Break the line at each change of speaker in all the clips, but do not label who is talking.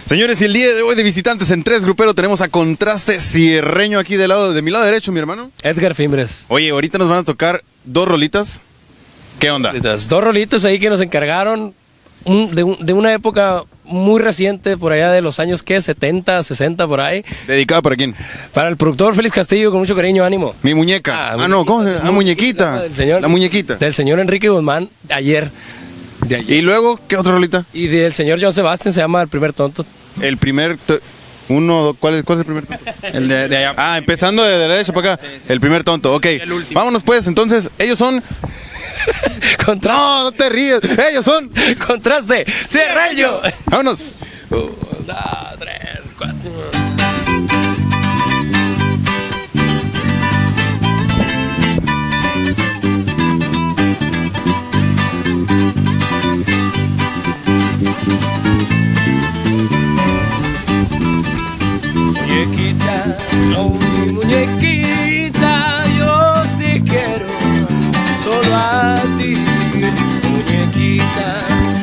Señores, y el día de hoy de visitantes en Tres Grupero tenemos a Contraste Cierreño aquí de mi lado derecho, mi hermano.
Edgar Fimbres.
Oye, ahorita nos van a tocar dos rolitas. ¿Qué onda?
Dos rolitas ahí que nos encargaron de una época muy reciente, por allá de los años, ¿qué? 70, 60, por ahí.
¿Dedicada para quién?
Para el productor Félix Castillo, con mucho cariño, ánimo.
Mi muñeca. No, ¿cómo se llama? La muñequita.
Del señor,
la muñequita.
Del señor Enrique Guzmán, ayer. De ayer.
¿Y luego qué otra rolita?
Y del señor John Sebastian, se llama El Primer Tonto.
El primer... ¿Cuál es el primer tonto?
El de allá.
Ah, empezando de derecha para acá. El primer tonto, ok. Vámonos pues, entonces, ellos son... No te ríes. Ellos son...
Contraste Cierreño.
Vámonos.
1, 2, 3, 4. Muñequita, oh mi muñequita, yo te quiero solo a ti. Muñequita,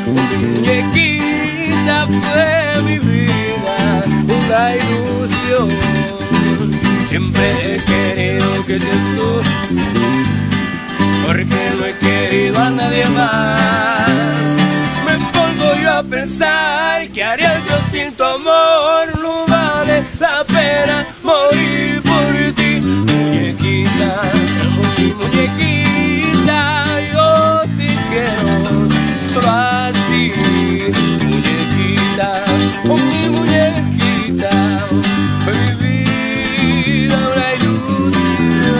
oh mi muñequita, fue mi vida una ilusión. Siempre he querido que seas tú, porque no he querido a nadie más. Me pongo yo a pensar que haría yo sin tu amor. No vale la pena morir por ti. Muñequita, oh mi muñequita, yo te quiero solo a ti. Muñequita, oh mi muñequita, fue mi vida una ilusión.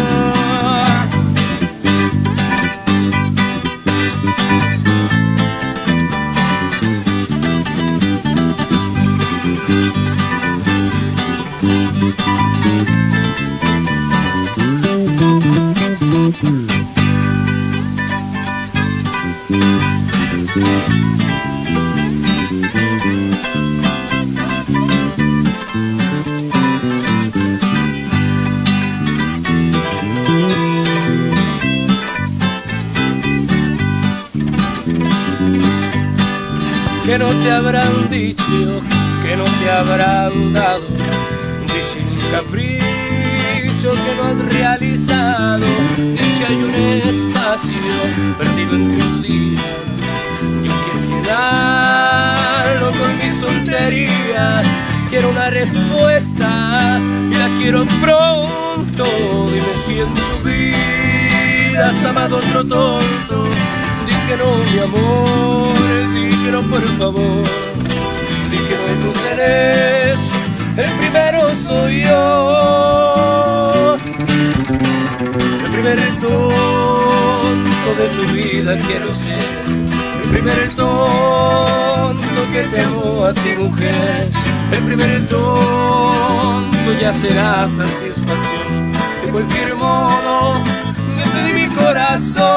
Que no te habrán dicho, que no te habrán dado, dice un capricho que no has realizado, dice hay un espacio perdido en tus días. Yo quiero llenarlo con mis tonterías, quiero una respuesta y la quiero pronto. Dime si en tu vida has amado otro tonto. Di que no, mi amor, di que no, por favor. Di que no, entonces eres el primero soy yo. El primer tonto de tu vida quiero ser. El primer tonto que te amó a ti, mujer. El primer tonto ya será satisfacción. De cualquier modo, me te di mi corazón.